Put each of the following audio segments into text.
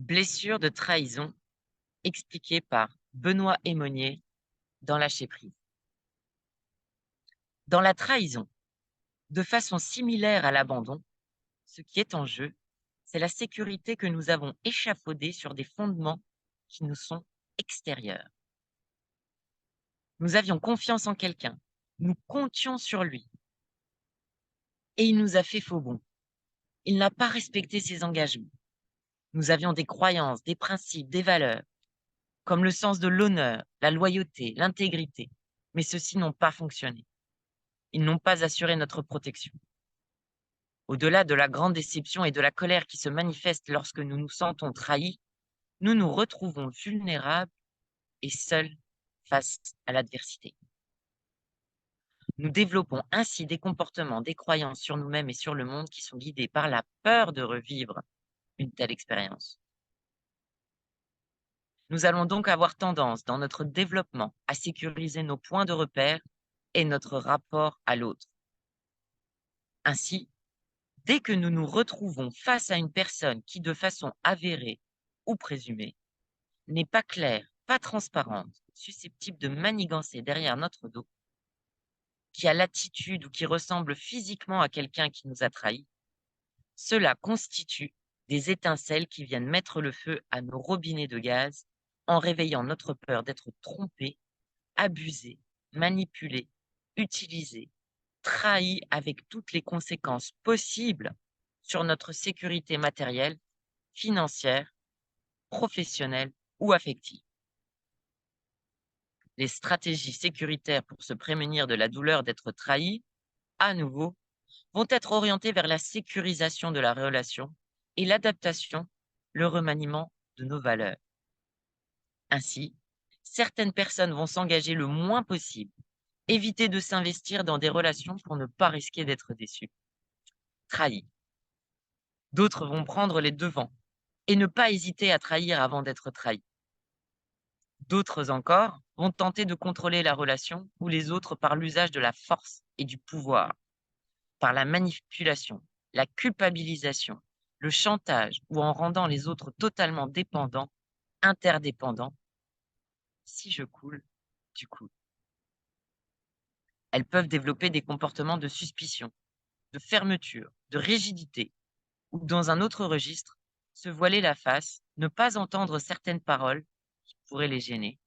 Blessure de trahison expliquée par Benoît Aymonier dans Lâcher prise. Dans la trahison, de façon similaire à l'abandon, ce qui est en jeu, c'est la sécurité que nous avons échafaudée sur des fondements qui nous sont extérieurs. Nous avions confiance en quelqu'un, nous comptions sur lui, et il nous a fait faux bond. Il n'a pas respecté ses engagements. Nous avions des croyances, des principes, des valeurs, comme le sens de l'honneur, la loyauté, l'intégrité, mais ceux-ci n'ont pas fonctionné. Ils n'ont pas assuré notre protection. Au-delà de la grande déception et de la colère qui se manifestent lorsque nous nous sentons trahis, nous nous retrouvons vulnérables et seuls face à l'adversité. Nous développons ainsi des comportements, des croyances sur nous-mêmes et sur le monde qui sont guidés par la peur de revivre une telle expérience. Nous allons donc avoir tendance, dans notre développement, à sécuriser nos points de repère et notre rapport à l'autre. Ainsi, dès que nous nous retrouvons face à une personne qui, de façon avérée ou présumée, n'est pas claire, pas transparente, susceptible de manigancer derrière notre dos, qui a l'attitude ou qui ressemble physiquement à quelqu'un qui nous a trahis, cela constitue des étincelles qui viennent mettre le feu à nos robinets de gaz en réveillant notre peur d'être trompé, abusé, manipulé, utilisé, trahi avec toutes les conséquences possibles sur notre sécurité matérielle, financière, professionnelle ou affective. Les stratégies sécuritaires pour se prémunir de la douleur d'être trahi, à nouveau, vont être orientées vers la sécurisation de la relation et l'adaptation, le remaniement de nos valeurs. Ainsi, certaines personnes vont s'engager le moins possible, éviter de s'investir dans des relations pour ne pas risquer d'être déçues, trahies. D'autres vont prendre les devants et ne pas hésiter à trahir avant d'être trahis. D'autres encore vont tenter de contrôler la relation ou les autres par l'usage de la force et du pouvoir, par la manipulation, la culpabilisation, le chantage ou en rendant les autres totalement dépendants, interdépendants. Si je coule, tu coules. Elles peuvent développer des comportements de suspicion, de fermeture, de rigidité, ou dans un autre registre, se voiler la face, ne pas entendre certaines paroles qui pourraient les gêner,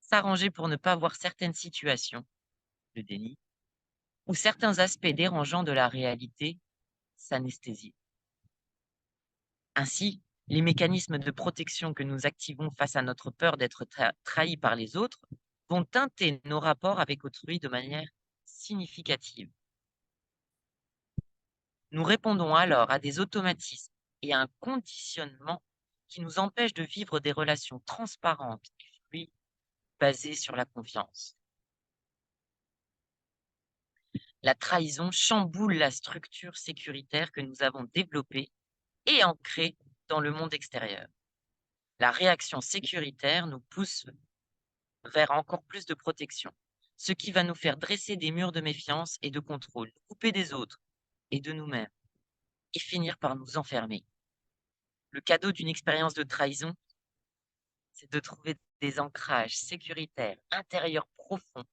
s'arranger pour ne pas voir certaines situations, le déni, ou certains aspects dérangeants de la réalité, s'anesthésier. Ainsi, les mécanismes de protection que nous activons face à notre peur d'être trahis par les autres vont teinter nos rapports avec autrui de manière significative. Nous répondons alors à des automatismes et à un conditionnement qui nous empêchent de vivre des relations transparentes et fluides basées sur la confiance. La trahison chamboule la structure sécuritaire que nous avons développée et ancrée dans le monde extérieur. La réaction sécuritaire nous pousse vers encore plus de protection, ce qui va nous faire dresser des murs de méfiance et de contrôle, nous couper des autres et de nous-mêmes, et finir par nous enfermer. Le cadeau d'une expérience de trahison, c'est de trouver des ancrages sécuritaires intérieurs profonds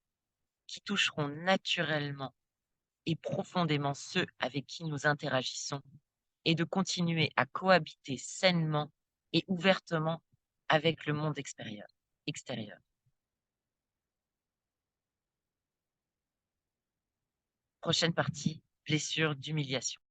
qui toucheront naturellement et profondément ceux avec qui nous interagissons et de continuer à cohabiter sainement et ouvertement avec le monde extérieur. Prochaine partie, blessure d'humiliation.